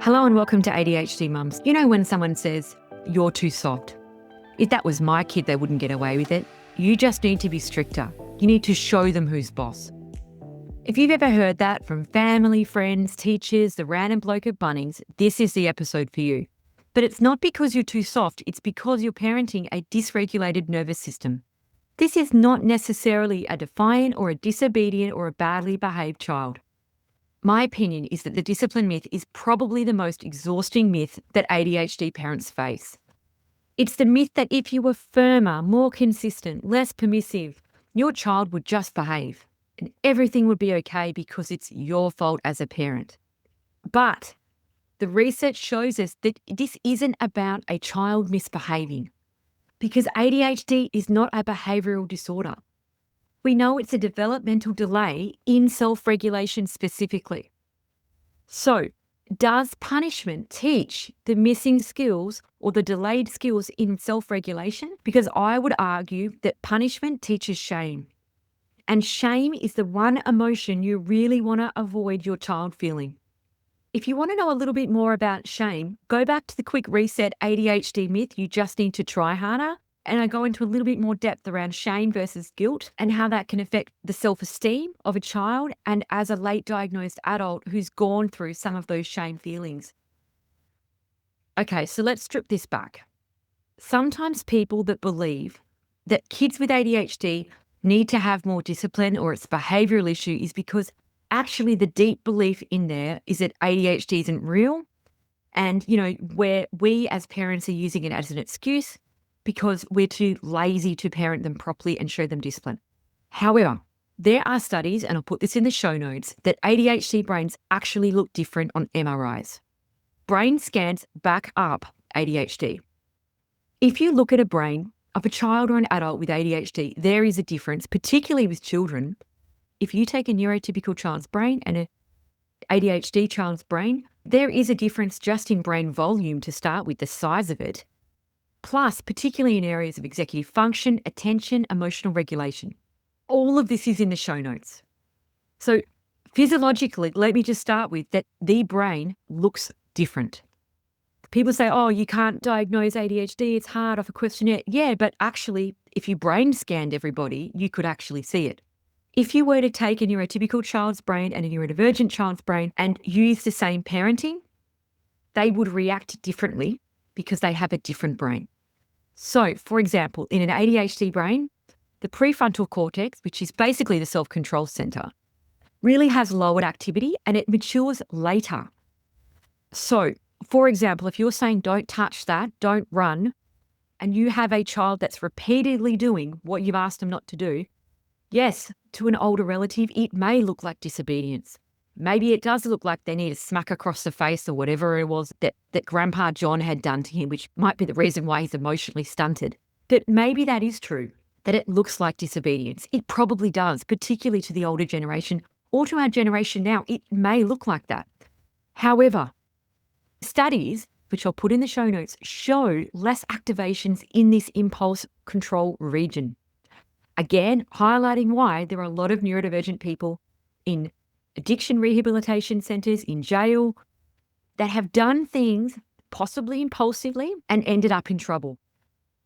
Hello and welcome to ADHD Mums. You know when someone says, you're too soft? If that was my kid, they wouldn't get away with it. You just need to be stricter. You need to show them who's boss. If you've ever heard that from family, friends, teachers, the random bloke at Bunnings, this is the episode for you. But it's not because you're too soft, it's because you're parenting a dysregulated nervous system. This is not necessarily a defiant or a disobedient or a badly behaved child. My opinion is that the discipline myth is probably the most exhausting myth that ADHD parents face. It's the myth that if you were firmer, more consistent, less permissive, your child would just behave and everything would be okay because it's your fault as a parent. But the research shows us that this isn't about a child misbehaving, because ADHD is not a behavioural disorder. We know it's a developmental delay in self-regulation specifically. So, does punishment teach the missing skills or the delayed skills in self-regulation? Because I would argue that punishment teaches shame. And shame is the one emotion you really want to avoid your child feeling. If you want to know a little bit more about shame, go back to the quick reset ADHD myth, you just need to try harder. And I go into a little bit more depth around shame versus guilt and how that can affect the self-esteem of a child and as a late diagnosed adult who's gone through some of those shame feelings. Okay, so let's strip this back. Sometimes people that believe that kids with ADHD need to have more discipline or it's a behavioural issue is because actually the deep belief in there is that ADHD isn't real and, where we as parents are using it as an excuse because we're too lazy to parent them properly and show them discipline. However, there are studies, and I'll put this in the show notes, that ADHD brains actually look different on MRIs. Brain scans back up ADHD. If you look at a brain of a child or an adult with ADHD, there is a difference, particularly with children. If you take a neurotypical child's brain and an ADHD child's brain, there is a difference just in brain volume to start with, the size of it. Plus, particularly in areas of executive function, attention, emotional regulation. All of this is in the show notes. So physiologically, let me just start with that the brain looks different. People say, oh, you can't diagnose ADHD, it's hard off a questionnaire. Yeah, but actually, if you brain scanned everybody, you could actually see it. If you were to take a neurotypical child's brain and a neurodivergent child's brain and use the same parenting, they would react differently because they have a different brain. So, for example, in an ADHD brain, the prefrontal cortex, which is basically the self-control center, really has lowered activity and it matures later. So, for example, if you're saying don't touch that, don't run, and you have a child that's repeatedly doing what you've asked them not to do, yes, to an older relative, it may look like disobedience. Maybe it does look like they need a smack across the face or whatever it was that Grandpa John had done to him, which might be the reason why he's emotionally stunted. But maybe that is true, that it looks like disobedience. It probably does, particularly to the older generation or to our generation now. It may look like that. However, studies, which I'll put in the show notes, show less activations in this impulse control region. Again, highlighting why there are a lot of neurodivergent people in addiction rehabilitation centres, in jail, that have done things possibly impulsively and ended up in trouble.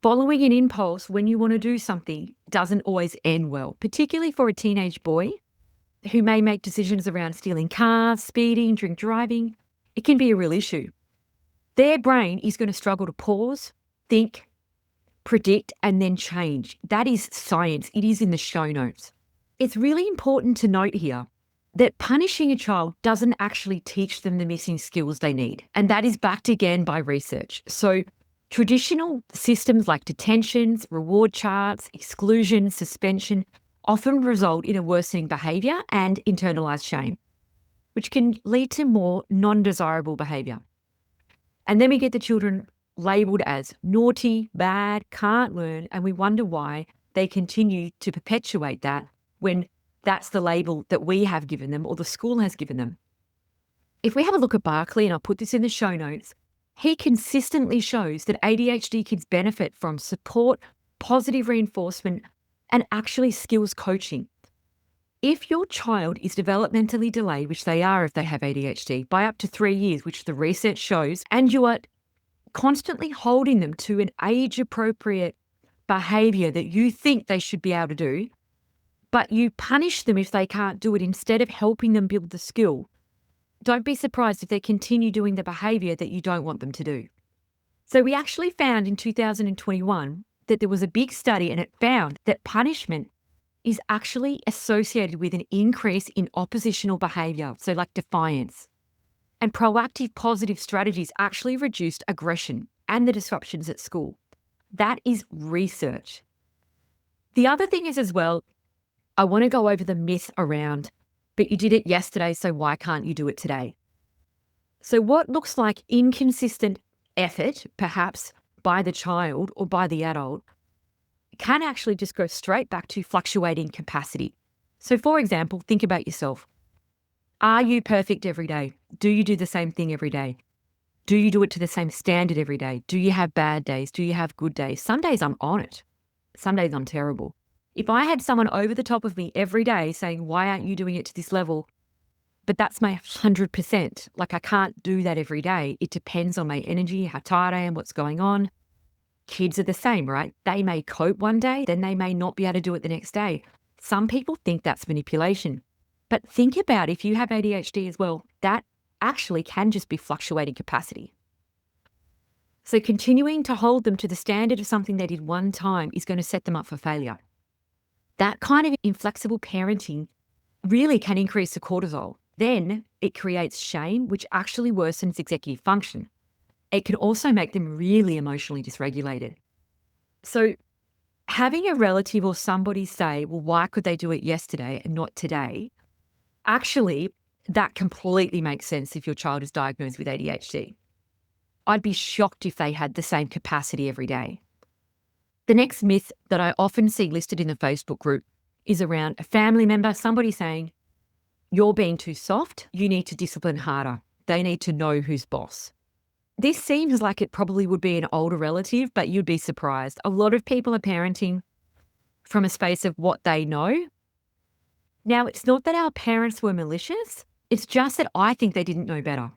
Following an impulse when you want to do something doesn't always end well, particularly for a teenage boy who may make decisions around stealing cars, speeding, drink driving. It can be a real issue. Their brain is going to struggle to pause, think, predict, and then change. That is science. It is in the show notes. It's really important to note here that punishing a child doesn't actually teach them the missing skills they need. And that is backed again by research. So traditional systems like detentions, reward charts, exclusion, suspension often result in a worsening behaviour and internalised shame, which can lead to more non-desirable behaviour. And then we get the children labelled as naughty, bad, can't learn, and we wonder why they continue to perpetuate that when that's the label that we have given them or the school has given them. If we have a look at Barkley, and I'll put this in the show notes, he consistently shows that ADHD kids benefit from support, positive reinforcement, and actually skills coaching. If your child is developmentally delayed, which they are if they have ADHD, by up to 3 years, which the research shows, and you are constantly holding them to an age-appropriate behaviour that you think they should be able to do, but you punish them if they can't do it instead of helping them build the skill, don't be surprised if they continue doing the behaviour that you don't want them to do. So we actually found in 2021 that there was a big study and it found that punishment is actually associated with an increase in oppositional behaviour, so like defiance. And proactive positive strategies actually reduced aggression and the disruptions at school. That is research. The other thing is as well, I want to go over the myth around, but you did it yesterday, so why can't you do it today? So what looks like inconsistent effort, perhaps by the child or by the adult, can actually just go straight back to fluctuating capacity. So for example, think about yourself. Are you perfect every day? Do you do the same thing every day? Do you do it to the same standard every day? Do you have bad days? Do you have good days? Some days I'm on it. Some days I'm terrible. If I had someone over the top of me every day saying, why aren't you doing it to this level? But that's my 100%. Like I can't do that every day. It depends on my energy, how tired I am, what's going on. Kids are the same, right? They may cope one day, then they may not be able to do it the next day. Some people think that's manipulation. But think about if you have ADHD as well, that actually can just be fluctuating capacity. So continuing to hold them to the standard of something they did one time is going to set them up for failure. That kind of inflexible parenting really can increase the cortisol. Then it creates shame, which actually worsens executive function. It can also make them really emotionally dysregulated. So having a relative or somebody say, well, why could they do it yesterday and not today? Actually, that completely makes sense if your child is diagnosed with ADHD. I'd be shocked if they had the same capacity every day. The next myth that I often see listed in the Facebook group is around a family member, somebody saying, you're being too soft, you need to discipline harder. They need to know who's boss. This seems like it probably would be an older relative, but you'd be surprised. A lot of people are parenting from a space of what they know. Now, it's not that our parents were malicious. It's just that I think they didn't know better.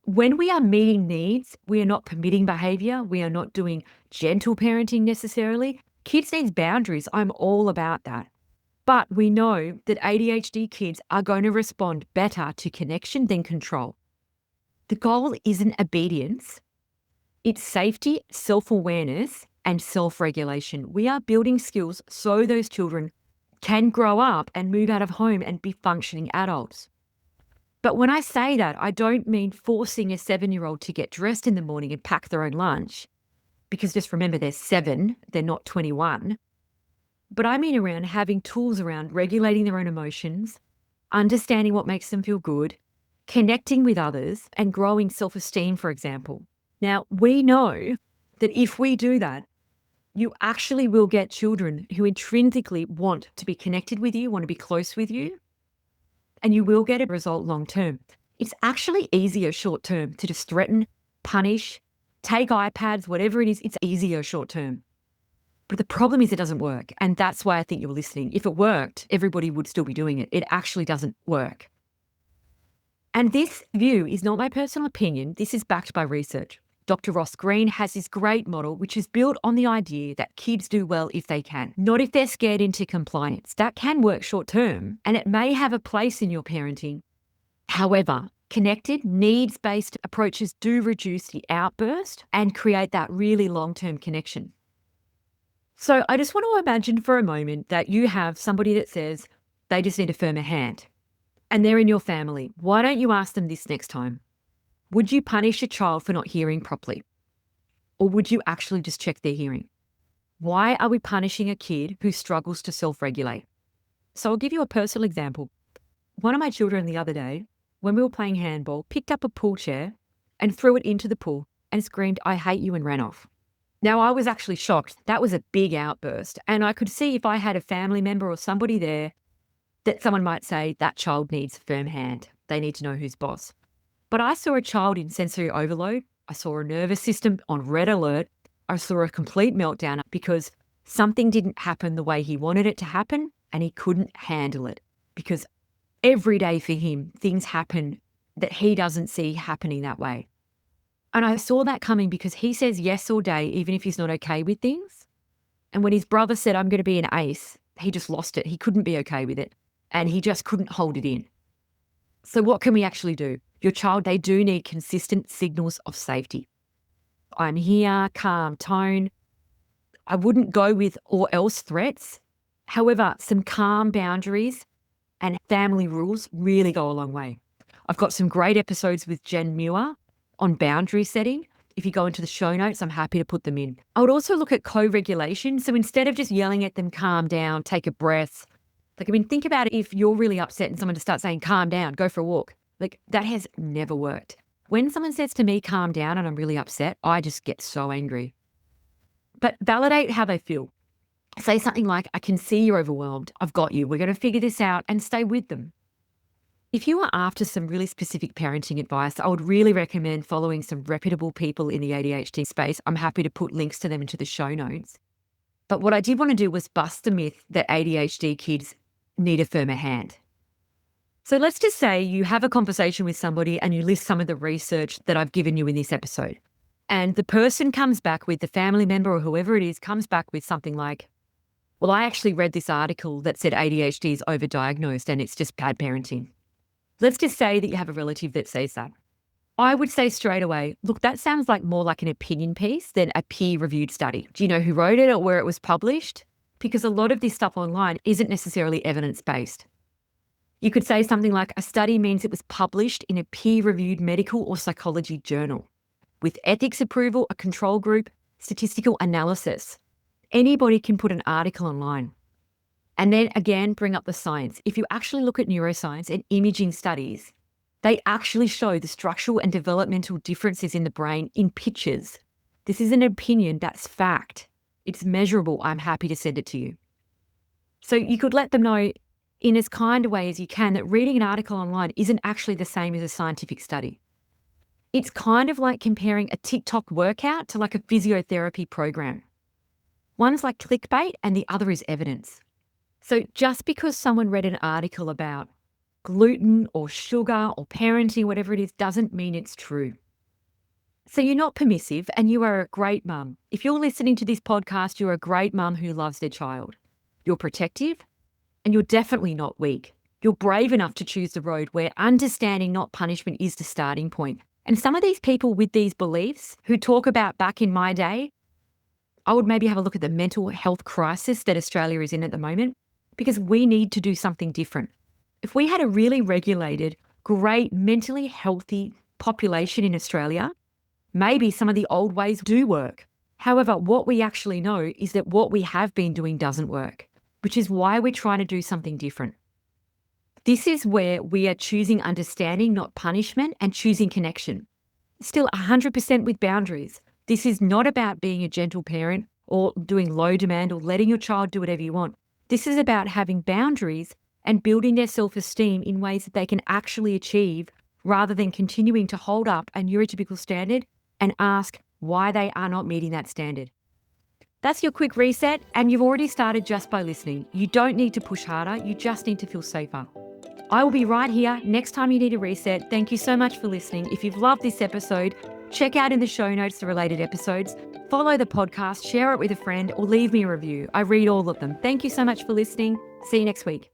When we are meeting needs, we are not permitting behaviour. We are not doing gentle parenting necessarily. Kids need boundaries. I'm all about that. But we know that ADHD kids are going to respond better to connection than control. The goal isn't obedience. It's safety, self-awareness, and self-regulation. We are building skills so those children can grow up and move out of home and be functioning adults. But when I say that, I don't mean forcing a 7-year-old to get dressed in the morning and pack their own lunch, because just remember they're 7, they're not 21. But I mean around having tools around regulating their own emotions, understanding what makes them feel good, connecting with others, and growing self-esteem, for example. Now, we know that if we do that, you actually will get children who intrinsically want to be connected with you, want to be close with you, and you will get a result long term. It's actually easier short term to just threaten, punish, take iPads, whatever it is, it's easier short term. But the problem is it doesn't work. And that's why I think you're listening. If it worked, everybody would still be doing it. It actually doesn't work. And this view is not my personal opinion. This is backed by research. Dr. Ross Green has this great model, which is built on the idea that kids do well if they can, not if they're scared into compliance. That can work short term, and it may have a place in your parenting. However, connected, needs-based approaches do reduce the outburst and create that really long-term connection. So I just want to imagine for a moment that you have somebody that says they just need a firmer hand, and they're in your family. Why don't you ask them this next time? Would you punish a child for not hearing properly? Or would you actually just check their hearing? Why are we punishing a kid who struggles to self-regulate? So I'll give you a personal example. One of my children the other day, when we were playing handball, picked up a pool chair and threw it into the pool and screamed, "I hate you," and ran off. Now, I was actually shocked. That was a big outburst. And I could see if I had a family member or somebody there that someone might say, that child needs a firm hand. They need to know who's boss. But I saw a child in sensory overload. I saw a nervous system on red alert. I saw a complete meltdown because something didn't happen the way he wanted it to happen and he couldn't handle it. because every day for him, things happen that he doesn't see happening that way. And I saw that coming because he says yes all day, even if he's not okay with things. And when his brother said, I'm going to be an ace, he just lost it. He couldn't be okay with it. And he just couldn't hold it in. So what can we actually do? Your child, they do need consistent signals of safety. I'm here, calm tone. I wouldn't go with or else threats. However, some calm boundaries and family rules really go a long way. I've got some great episodes with Jen Muir on boundary setting. If you go into the show notes, I'm happy to put them in. I would also look at co-regulation. So instead of just yelling at them, calm down, take a breath. Think about it if you're really upset and someone just starts saying, calm down, go for a walk. That has never worked. When someone says to me, calm down, and I'm really upset, I just get so angry. But validate how they feel. Say something like, I can see you're overwhelmed. I've got you. We're going to figure this out, and stay with them. If you are after some really specific parenting advice, I would really recommend following some reputable people in the ADHD space. I'm happy to put links to them into the show notes. But what I did want to do was bust the myth that ADHD kids need a firmer hand. So let's just say you have a conversation with somebody and you list some of the research that I've given you in this episode. And the person comes back with, the family member or whoever it is, comes back with something like, well, I actually read this article that said ADHD is overdiagnosed and it's just bad parenting. Let's just say that you have a relative that says that. I would say straight away, look, that sounds more like an opinion piece than a peer-reviewed study. Do you know who wrote it or where it was published? Because a lot of this stuff online isn't necessarily evidence-based. You could say something like, a study means it was published in a peer-reviewed medical or psychology journal with ethics approval, a control group, statistical analysis. Anybody can put an article online. And then again, bring up the science. If you actually look at neuroscience and imaging studies, they actually show the structural and developmental differences in the brain in pictures. This is an opinion, that's fact. It's measurable. I'm happy to send it to you. So you could let them know in as kind a way as you can that reading an article online isn't actually the same as a scientific study. It's kind of like comparing a TikTok workout to a physiotherapy program. One's like clickbait and the other is evidence. So just because someone read an article about gluten or sugar or parenting, whatever it is, doesn't mean it's true. So you're not permissive and you are a great mum. If you're listening to this podcast, you're a great mum who loves their child. You're protective and you're definitely not weak. You're brave enough to choose the road where understanding, not punishment, is the starting point. And some of these people with these beliefs who talk about back in my day, I would maybe have a look at the mental health crisis that Australia is in at the moment, because we need to do something different. If we had a really regulated, great, mentally healthy population in Australia, maybe some of the old ways do work. However, what we actually know is that what we have been doing doesn't work, which is why we're trying to do something different. This is where we are choosing understanding, not punishment, and choosing connection. Still 100% with boundaries. This is not about being a gentle parent or doing low demand or letting your child do whatever you want. This is about having boundaries and building their self-esteem in ways that they can actually achieve, rather than continuing to hold up a neurotypical standard and ask why they are not meeting that standard. That's your quick reset, and you've already started just by listening. You don't need to push harder, you just need to feel safer. I will be right here next time you need a reset. Thank you so much for listening. If you've loved this episode, check out in the show notes the related episodes. Follow the podcast, share it with a friend, or leave me a review. I read all of them. Thank you so much for listening. See you next week.